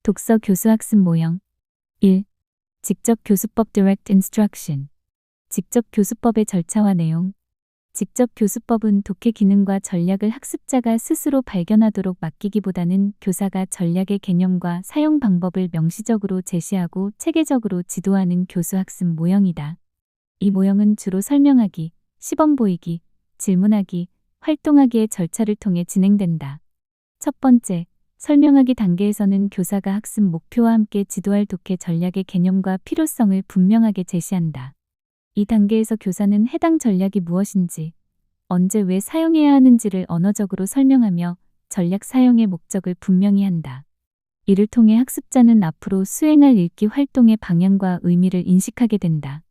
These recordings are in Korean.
독서 교수학습 모형 1. 직접 교수법 Direct Instruction. 직접 교수법의 절차와 내용. 직접 교수법은 독해 기능과 전략을 학습자가 스스로 발견하도록 맡기기보다는 교사가 전략의 개념과 사용 방법을 명시적으로 제시하고 체계적으로 지도하는 교수학습 모형이다. 이 모형은 주로 설명하기, 시범 보이기, 질문하기, 활동하기의 절차를 통해 진행된다. 첫 번째, 설명하기 단계에서는 교사가 학습 목표와 함께 지도할 독해 전략의 개념과 필요성을 분명하게 제시한다. 이 단계에서 교사는 해당 전략이 무엇인지, 언제 왜 사용해야 하는지를 언어적으로 설명하며 전략 사용의 목적을 분명히 한다. 이를 통해 학습자는 앞으로 수행할 읽기 활동의 방향과 의미를 인식하게 된다.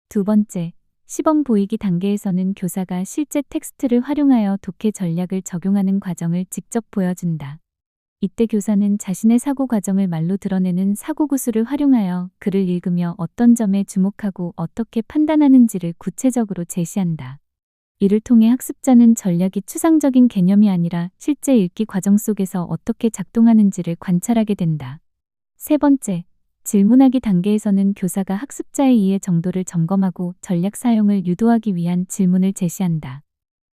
두 번째, 시범 보이기 단계에서는 교사가 실제 텍스트를 활용하여 독해 전략을 적용하는 과정을 직접 보여준다. 이때 교사는 자신의 사고 과정을 말로 드러내는 사고구술을 활용하여 글을 읽으며 어떤 점에 주목하고 어떻게 판단하는지를 구체적으로 제시한다. 이를 통해 학습자는 전략이 추상적인 개념이 아니라 실제 읽기 과정 속에서 어떻게 작동하는지를 관찰하게 된다. 세 번째, 질문하기 단계에서는 교사가 학습자의 이해 정도를 점검하고 전략 사용을 유도하기 위한 질문을 제시한다.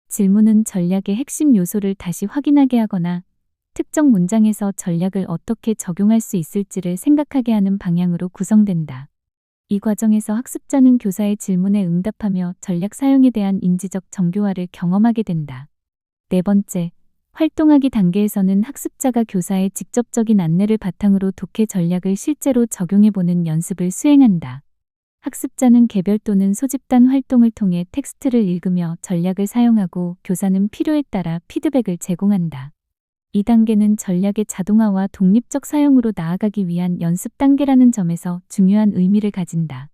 질문은 전략의 핵심 요소를 다시 확인하게 하거나 특정 문장에서 전략을 어떻게 적용할 수 있을지를 생각하게 하는 방향으로 구성된다. 이 과정에서 학습자는 교사의 질문에 응답하며 전략 사용에 대한 인지적 정교화를 경험하게 된다. 네 번째, 활동하기 단계에서는 학습자가 교사의 직접적인 안내를 바탕으로 독해 전략을 실제로 적용해보는 연습을 수행한다. 학습자는 개별 또는 소집단 활동을 통해 텍스트를 읽으며 전략을 사용하고 교사는 필요에 따라 피드백을 제공한다. 이 단계는 전략의 자동화와 독립적 사용으로 나아가기 위한 연습 단계라는 점에서 중요한 의미를 가진다.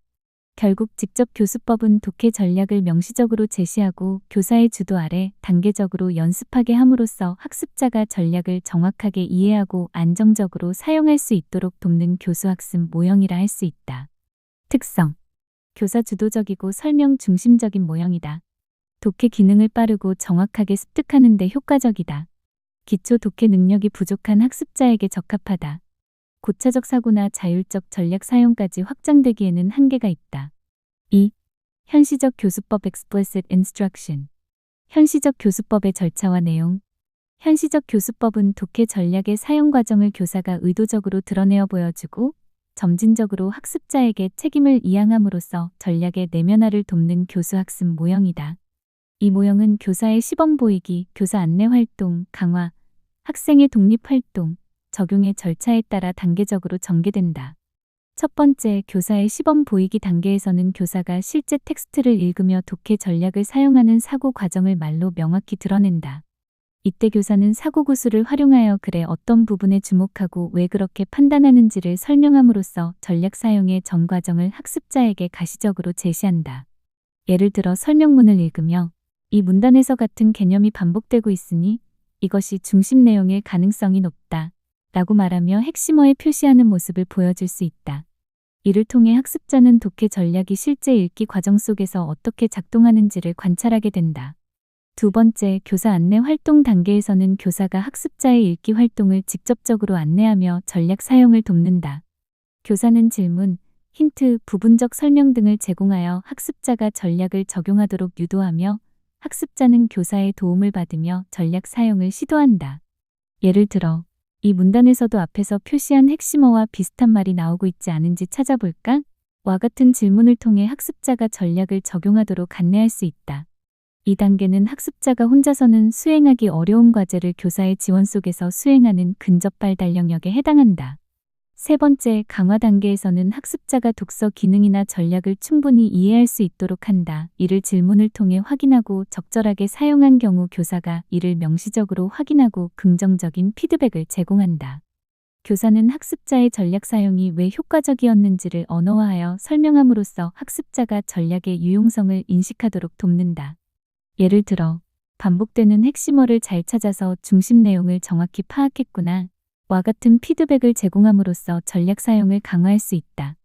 결국 직접 교수법은 독해 전략을 명시적으로 제시하고 교사의 주도 아래 단계적으로 연습하게 함으로써 학습자가 전략을 정확하게 이해하고 안정적으로 사용할 수 있도록 돕는 교수학습 모형이라 할 수 있다. 특성: 교사 주도적이고 설명 중심적인 모형이다. 독해 기능을 빠르고 정확하게 습득하는 데 효과적이다. 기초 독해 능력이 부족한 학습자에게 적합하다. 고차적 사고나 자율적 전략 사용까지 확장되기에는 한계가 있다. 2. 현시적 교수법 Explicit Instruction. 현시적 교수법의 절차와 내용. 현시적 교수법은 독해 전략의 사용 과정을 교사가 의도적으로 드러내어 보여주고 점진적으로 학습자에게 책임을 이양함으로써 전략의 내면화를 돕는 교수학습 모형이다. 이 모형은 교사의 시범 보이기, 교사 안내 활동, 강화, 학생의 독립 활동, 적용의 절차에 따라 단계적으로 전개된다. 첫 번째, 교사의 시범 보이기 단계에서는 교사가 실제 텍스트를 읽으며 독해 전략을 사용하는 사고 과정을 말로 명확히 드러낸다. 이때 교사는 사고구술을 활용하여 글의 어떤 부분에 주목하고 왜 그렇게 판단하는지를 설명함으로써 전략 사용의 전 과정을 학습자에게 가시적으로 제시한다. 예를 들어 설명문을 읽으며 이 문단에서 같은 개념이 반복되고 있으니 이것이 중심 내용일 가능성이 높다 라고 말하며 핵심어에 표시하는 모습을 보여줄 수 있다. 이를 통해 학습자는 독해 전략이 실제 읽기 과정 속에서 어떻게 작동하는지를 관찰하게 된다. 두 번째, 교사 안내 활동 단계에서는 교사가 학습자의 읽기 활동을 직접적으로 안내하며 전략 사용을 돕는다. 교사는 질문, 힌트, 부분적 설명 등을 제공하여 학습자가 전략을 적용하도록 유도하며 학습자는 교사의 도움을 받으며 전략 사용을 시도한다. 예를 들어, 이 문단에서도 앞에서 표시한 핵심어와 비슷한 말이 나오고 있지 않은지 찾아볼까? 와 같은 질문을 통해 학습자가 전략을 적용하도록 안내할 수 있다. 이 단계는 학습자가 혼자서는 수행하기 어려운 과제를 교사의 지원 속에서 수행하는 근접발 달력력에 해당한다. 세 번째, 강화 단계에서는 학습자가 독서 기능이나 전략을 충분히 이해할 수 있도록 한다. 이를 질문을 통해 확인하고 적절하게 사용한 경우 교사가 이를 명시적으로 확인하고 긍정적인 피드백을 제공한다. 교사는 학습자의 전략 사용이 왜 효과적이었는지를 언어화하여 설명함으로써 학습자가 전략의 유용성을 인식하도록 돕는다. 예를 들어, 반복되는 핵심어를 잘 찾아서 중심 내용을 정확히 파악했구나. 와 같은 피드백을 제공함으로써 전략 사용을 강화할 수 있다.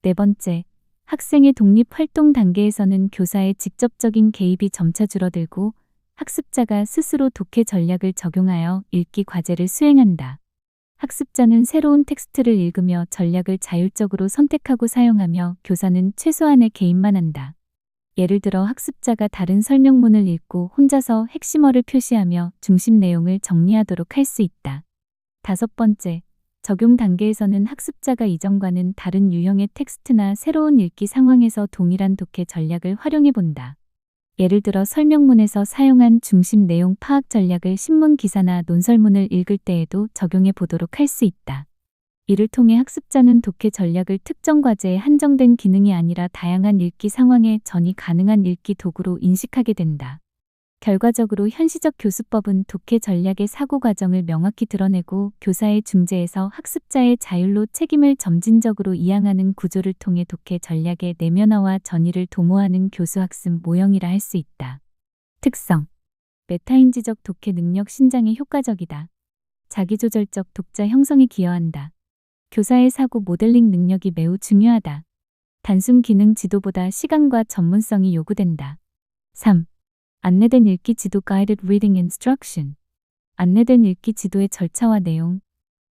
네 번째, 학생의 독립 활동 단계에서는 교사의 직접적인 개입이 점차 줄어들고 학습자가 스스로 독해 전략을 적용하여 읽기 과제를 수행한다. 학습자는 새로운 텍스트를 읽으며 전략을 자율적으로 선택하고 사용하며 교사는 최소한의 개입만 한다. 예를 들어 학습자가 다른 설명문을 읽고 혼자서 핵심어를 표시하며 중심 내용을 정리하도록 할 수 있다. 5번째, 적용 단계에서는 학습자가 이전과는 다른 유형의 텍스트나 새로운 읽기 상황에서 동일한 독해 전략을 활용해 본다. 예를 들어 설명문에서 사용한 중심 내용 파악 전략을 신문 기사나 논설문을 읽을 때에도 적용해 보도록 할 수 있다. 이를 통해 학습자는 독해 전략을 특정 과제에 한정된 기능이 아니라 다양한 읽기 상황에 전이 가능한 읽기 도구로 인식하게 된다. 결과적으로 현시적 교수법은 독해 전략의 사고 과정을 명확히 드러내고 교사의 중재에서 학습자의 자율로 책임을 점진적으로 이양하는 구조를 통해 독해 전략의 내면화와 전이를 도모하는 교수학습 모형이라 할 수 있다. 특성: 메타인지적 독해 능력 신장에 효과적이다. 자기조절적 독자 형성에 기여한다. 교사의 사고 모델링 능력이 매우 중요하다. 단순 기능 지도보다 시간과 전문성이 요구된다. 3. 안내된 읽기 지도 Guided Reading Instruction. 안내된 읽기 지도의 절차와 내용.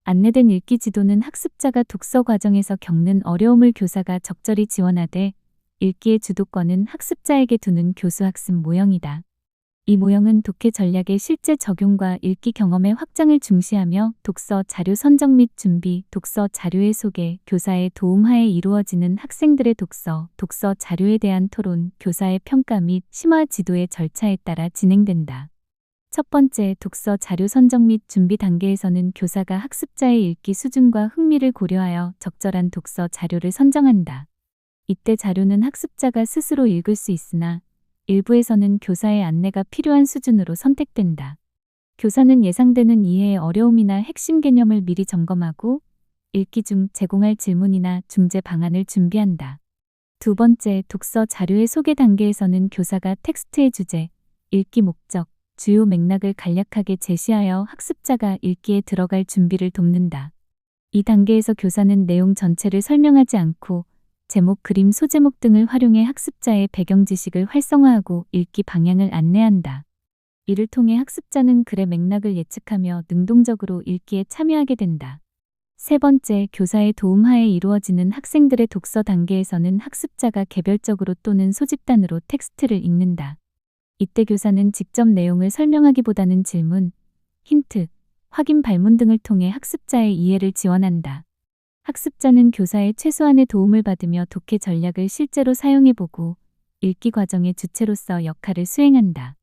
안내된 읽기 지도는 학습자가 독서 과정에서 겪는 어려움을 교사가 적절히 지원하되 읽기의 주도권은 학습자에게 두는 교수학습 모형이다. 이 모형은 독해 전략의 실제 적용과 읽기 경험의 확장을 중시하며 독서 자료 선정 및 준비, 독서 자료의 소개, 교사의 도움하에 이루어지는 학생들의 독서 자료에 대한 토론, 교사의 평가 및 심화 지도의 절차에 따라 진행된다. 첫 번째, 독서 자료 선정 및 준비 단계에서는 교사가 학습자의 읽기 수준과 흥미를 고려하여 적절한 독서 자료를 선정한다. 이때 자료는 학습자가 스스로 읽을 수 있으나 일부에서는 교사의 안내가 필요한 수준으로 선택된다. 교사는 예상되는 이해의 어려움이나 핵심 개념을 미리 점검하고 읽기 중 제공할 질문이나 중재 방안을 준비한다. 두 번째, 독서 자료의 소개 단계에서는 교사가 텍스트의 주제, 읽기 목적, 주요 맥락을 간략하게 제시하여 학습자가 읽기에 들어갈 준비를 돕는다. 이 단계에서 교사는 내용 전체를 설명하지 않고 제목, 그림, 소제목 등을 활용해 학습자의 배경 지식을 활성화하고 읽기 방향을 안내한다. 이를 통해 학습자는 글의 맥락을 예측하며 능동적으로 읽기에 참여하게 된다. 세 번째, 교사의 도움하에 이루어지는 학생들의 독서 단계에서는 학습자가 개별적으로 또는 소집단으로 텍스트를 읽는다. 이때 교사는 직접 내용을 설명하기보다는 질문, 힌트, 확인 발문 등을 통해 학습자의 이해를 지원한다. 학습자는 교사의 최소한의 도움을 받으며 독해 전략을 실제로 사용해보고 읽기 과정의 주체로서 역할을 수행한다.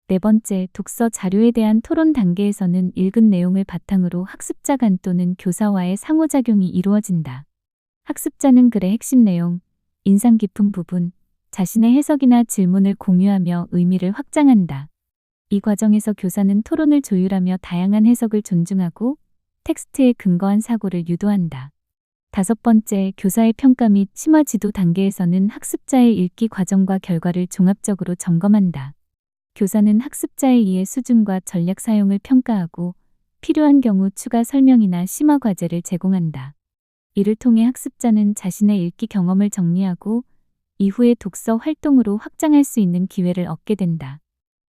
네 번째, 독서 자료에 대한 토론 단계에서는 읽은 내용을 바탕으로 학습자 간 또는 교사와의 상호작용이 이루어진다. 학습자는 글의 핵심 내용, 인상 깊은 부분, 자신의 해석이나 질문을 공유하며 의미를 확장한다. 이 과정에서 교사는 토론을 조율하며 다양한 해석을 존중하고 텍스트에 근거한 사고를 유도한다. 5번째, 교사의 평가 및 심화 지도 단계에서는 학습자의 읽기 과정과 결과를 종합적으로 점검한다. 교사는 학습자의 이해 수준과 전략 사용을 평가하고 필요한 경우 추가 설명이나 심화 과제를 제공한다. 이를 통해 학습자는 자신의 읽기 경험을 정리하고 이후의 독서 활동으로 확장할 수 있는 기회를 얻게 된다.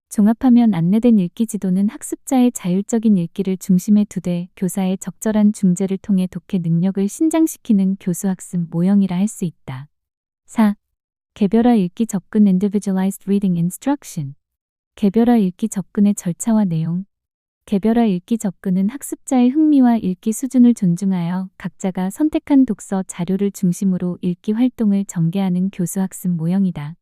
종합하면 안내된 읽기 지도는 학습자의 자율적인 읽기를 중심에 두되 교사의 적절한 중재를 통해 독해 능력을 신장시키는 교수학습 모형이라 할 수 있다. 4. 개별화 읽기 접근 Individualized Reading Instruction. 개별화 읽기 접근의 절차와 내용. 개별화 읽기 접근은 학습자의 흥미와 읽기 수준을 존중하여 각자가 선택한 독서 자료를 중심으로 읽기 활동을 전개하는 교수학습 모형이다.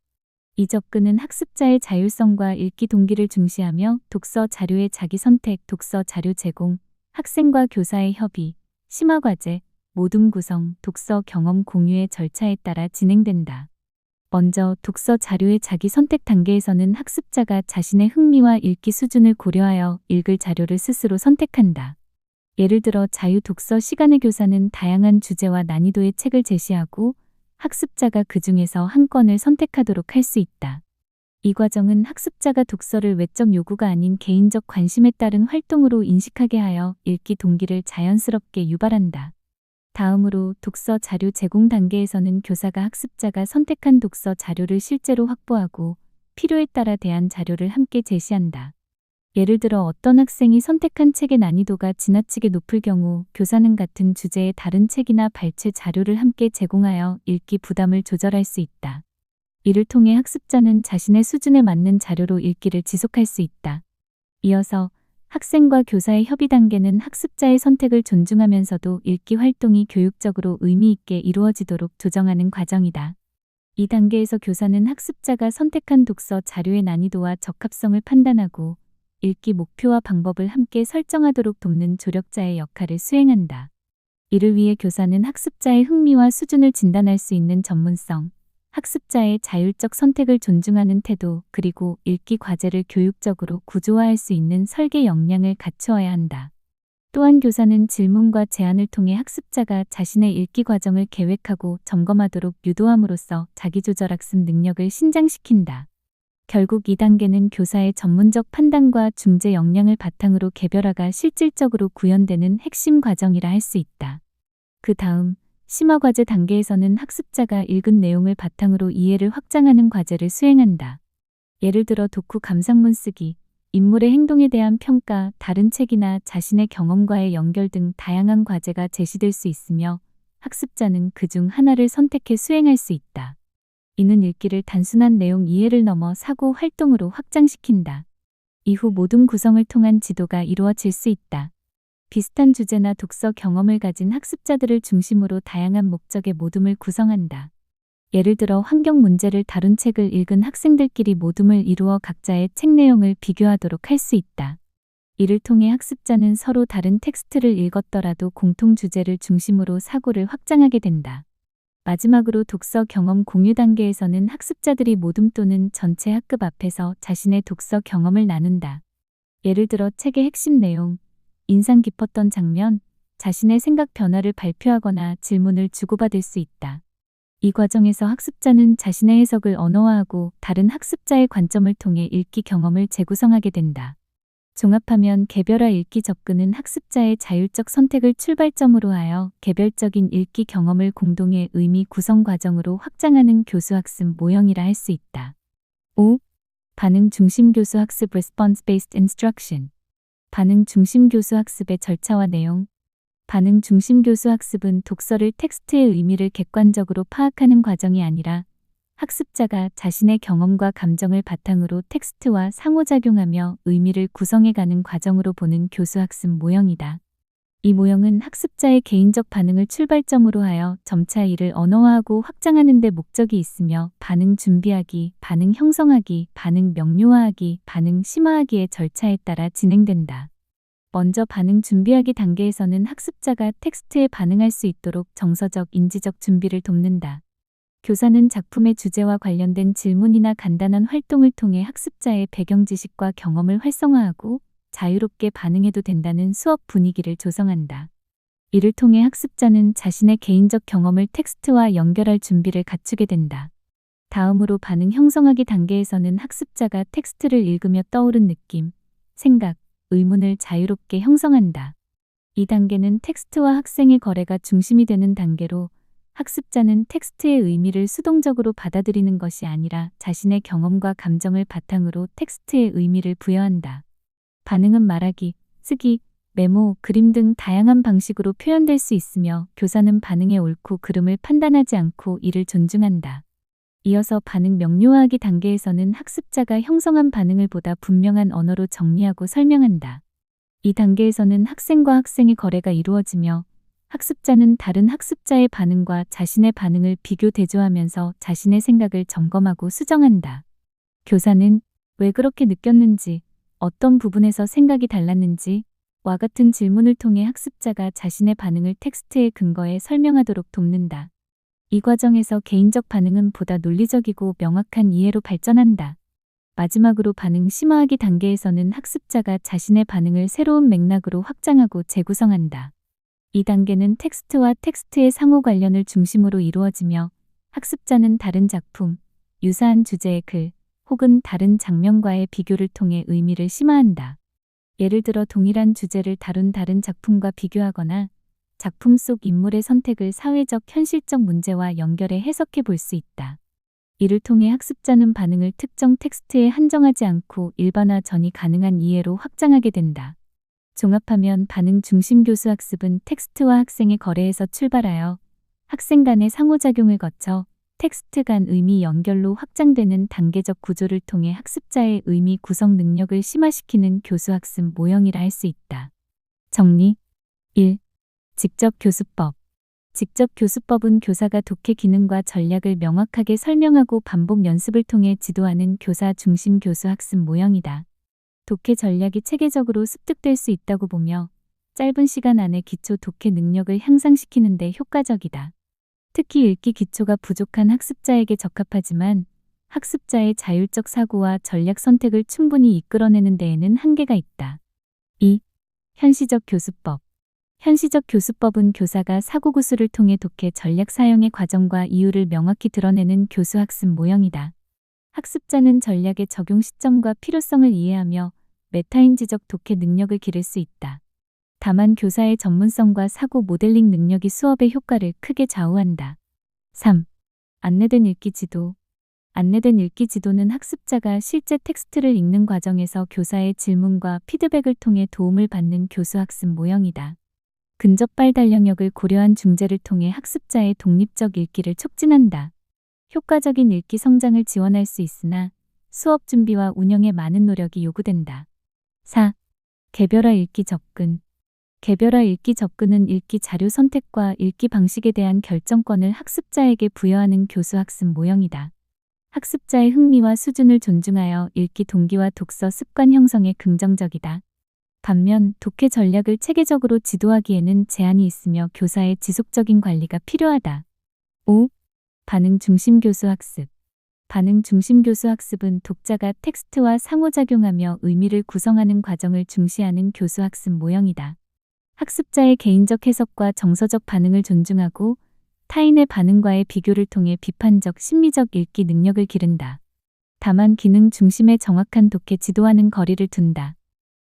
이 접근은 학습자의 자율성과 읽기 동기를 중시하며 독서 자료의 자기 선택, 독서 자료 제공, 학생과 교사의 협의, 심화 과제, 모둠 구성, 독서 경험 공유의 절차에 따라 진행된다. 먼저 독서 자료의 자기 선택 단계에서는 학습자가 자신의 흥미와 읽기 수준을 고려하여 읽을 자료를 스스로 선택한다. 예를 들어 자유 독서 시간의 교사는 다양한 주제와 난이도의 책을 제시하고 학습자가 그 중에서 한 권을 선택하도록 할 수 있다. 이 과정은 학습자가 독서를 외적 요구가 아닌 개인적 관심에 따른 활동으로 인식하게 하여 읽기 동기를 자연스럽게 유발한다. 다음으로 독서 자료 제공 단계에서는 교사가 학습자가 선택한 독서 자료를 실제로 확보하고 필요에 따라 대안 자료를 함께 제시한다. 예를 들어 어떤 학생이 선택한 책의 난이도가 지나치게 높을 경우 교사는 같은 주제의 다른 책이나 발췌 자료를 함께 제공하여 읽기 부담을 조절할 수 있다. 이를 통해 학습자는 자신의 수준에 맞는 자료로 읽기를 지속할 수 있다. 이어서 학생과 교사의 협의 단계는 학습자의 선택을 존중하면서도 읽기 활동이 교육적으로 의미 있게 이루어지도록 조정하는 과정이다. 이 단계에서 교사는 학습자가 선택한 독서 자료의 난이도와 적합성을 판단하고 읽기 목표와 방법을 함께 설정하도록 돕는 조력자의 역할을 수행한다. 이를 위해 교사는 학습자의 흥미와 수준을 진단할 수 있는 전문성, 학습자의 자율적 선택을 존중하는 태도, 그리고 읽기 과제를 교육적으로 구조화할 수 있는 설계 역량을 갖추어야 한다. 또한 교사는 질문과 제안을 통해 학습자가 자신의 읽기 과정을 계획하고 점검하도록 유도함으로써 자기조절 학습 능력을 신장시킨다. 결국 2단계는 교사의 전문적 판단과 중재 역량을 바탕으로 개별화가 실질적으로 구현되는 핵심 과정이라 할 수 있다. 그 다음, 심화과제 단계에서는 학습자가 읽은 내용을 바탕으로 이해를 확장하는 과제를 수행한다. 예를 들어 독후 감상문 쓰기, 인물의 행동에 대한 평가, 다른 책이나 자신의 경험과의 연결 등 다양한 과제가 제시될 수 있으며 학습자는 그중 하나를 선택해 수행할 수 있다. 이는 읽기를 단순한 내용 이해를 넘어 사고 활동으로 확장시킨다. 이후 모든 구성을 통한 지도가 이루어질 수 있다. 비슷한 주제나 독서 경험을 가진 학습자들을 중심으로 다양한 목적의 모둠을 구성한다. 예를 들어 환경 문제를 다룬 책을 읽은 학생들끼리 모둠을 이루어 각자의 책 내용을 비교하도록 할 수 있다. 이를 통해 학습자는 서로 다른 텍스트를 읽었더라도 공통 주제를 중심으로 사고를 확장하게 된다. 마지막으로 독서 경험 공유 단계에서는 학습자들이 모둠 또는 전체 학급 앞에서 자신의 독서 경험을 나눈다. 예를 들어 책의 핵심 내용, 인상 깊었던 장면, 자신의 생각 변화를 발표하거나 질문을 주고받을 수 있다. 이 과정에서 학습자는 자신의 해석을 언어화하고 다른 학습자의 관점을 통해 읽기 경험을 재구성하게 된다. 종합하면 개별화 읽기 접근은 학습자의 자율적 선택을 출발점으로 하여 개별적인 읽기 경험을 공동의 의미 구성 과정으로 확장하는 교수학습 모형이라 할 수 있다. 5. 반응 중심 교수학습 Response-based instruction. 반응 중심 교수학습의 절차와 내용. 반응 중심 교수학습은 독서를 텍스트의 의미를 객관적으로 파악하는 과정이 아니라 학습자가 자신의 경험과 감정을 바탕으로 텍스트와 상호작용하며 의미를 구성해가는 과정으로 보는 교수학습 모형이다. 이 모형은 학습자의 개인적 반응을 출발점으로 하여 점차 이를 언어화하고 확장하는 데 목적이 있으며 반응 준비하기, 반응 형성하기, 반응 명료화하기, 반응 심화하기의 절차에 따라 진행된다. 먼저 반응 준비하기 단계에서는 학습자가 텍스트에 반응할 수 있도록 정서적, 인지적 준비를 돕는다. 교사는 작품의 주제와 관련된 질문이나 간단한 활동을 통해 학습자의 배경 지식과 경험을 활성화하고 자유롭게 반응해도 된다는 수업 분위기를 조성한다. 이를 통해 학습자는 자신의 개인적 경험을 텍스트와 연결할 준비를 갖추게 된다. 다음으로 반응 형성하기 단계에서는 학습자가 텍스트를 읽으며 떠오른 느낌, 생각, 의문을 자유롭게 형성한다. 이 단계는 텍스트와 학생의 거래가 중심이 되는 단계로 학습자는 텍스트의 의미를 수동적으로 받아들이는 것이 아니라 자신의 경험과 감정을 바탕으로 텍스트의 의미를 부여한다. 반응은 말하기, 쓰기, 메모, 그림 등 다양한 방식으로 표현될 수 있으며 교사는 반응의 옳고 그름을 판단하지 않고 이를 존중한다. 이어서 반응 명료화하기 단계에서는 학습자가 형성한 반응을 보다 분명한 언어로 정리하고 설명한다. 이 단계에서는 학생과 학생의 거래가 이루어지며 학습자는 다른 학습자의 반응과 자신의 반응을 비교 대조하면서 자신의 생각을 점검하고 수정한다. 교사는 왜 그렇게 느꼈는지, 어떤 부분에서 생각이 달랐는지, 와 같은 질문을 통해 학습자가 자신의 반응을 텍스트에 근거해 설명하도록 돕는다. 이 과정에서 개인적 반응은 보다 논리적이고 명확한 이해로 발전한다. 마지막으로 반응 심화하기 단계에서는 학습자가 자신의 반응을 새로운 맥락으로 확장하고 재구성한다. 이 단계는 텍스트와 텍스트의 상호 관련을 중심으로 이루어지며 학습자는 다른 작품, 유사한 주제의 글, 혹은 다른 장면과의 비교를 통해 의미를 심화한다. 예를 들어 동일한 주제를 다룬 다른 작품과 비교하거나 작품 속 인물의 선택을 사회적 현실적 문제와 연결해 해석해 볼 수 있다. 이를 통해 학습자는 반응을 특정 텍스트에 한정하지 않고 일반화 전이 가능한 이해로 확장하게 된다. 종합하면 반응 중심 교수 학습은 텍스트와 학생의 거래에서 출발하여 학생 간의 상호작용을 거쳐 텍스트 간 의미 연결로 확장되는 단계적 구조를 통해 학습자의 의미 구성 능력을 심화시키는 교수학습 모형이라 할 수 있다. 정리 1. 직접 교수법. 직접 교수법은 교사가 독해 기능과 전략을 명확하게 설명하고 반복 연습을 통해 지도하는 교사 중심 교수 학습 모형이다. 독해 전략이 체계적으로 습득될 수 있다고 보며 짧은 시간 안에 기초 독해 능력을 향상시키는 데 효과적이다. 특히 읽기 기초가 부족한 학습자에게 적합하지만 학습자의 자율적 사고와 전략 선택을 충분히 이끌어내는 데에는 한계가 있다. 2. 현시적 교수법. 현시적 교수법은 교사가 사고구술을 통해 독해 전략 사용의 과정과 이유를 명확히 드러내는 교수학습 모형이다. 학습자는 전략의 적용 시점과 필요성을 이해하며 메타인지적 독해 능력을 기를 수 있다. 다만 교사의 전문성과 사고 모델링 능력이 수업의 효과를 크게 좌우한다. 3. 안내된 읽기 지도. 안내된 읽기 지도는 학습자가 실제 텍스트를 읽는 과정에서 교사의 질문과 피드백을 통해 도움을 받는 교수학습 모형이다. 근접 발달영역을 고려한 중재를 통해 학습자의 독립적 읽기를 촉진한다. 효과적인 읽기 성장을 지원할 수 있으나 수업 준비와 운영에 많은 노력이 요구된다. 4. 개별화 읽기 접근. 개별화 읽기 접근은 읽기 자료 선택과 읽기 방식에 대한 결정권을 학습자에게 부여하는 교수학습 모형이다. 학습자의 흥미와 수준을 존중하여 읽기 동기와 독서 습관 형성에 긍정적이다. 반면 독해 전략을 체계적으로 지도하기에는 제한이 있으며 교사의 지속적인 관리가 필요하다. 5. 반응 중심 교수 학습. 반응 중심 교수 학습은 독자가 텍스트와 상호작용하며 의미를 구성하는 과정을 중시하는 교수 학습 모형이다. 학습자의 개인적 해석과 정서적 반응을 존중하고 타인의 반응과의 비교를 통해 비판적 심리적 읽기 능력을 기른다. 다만 기능 중심의 정확한 독해 지도와는 거리를 둔다.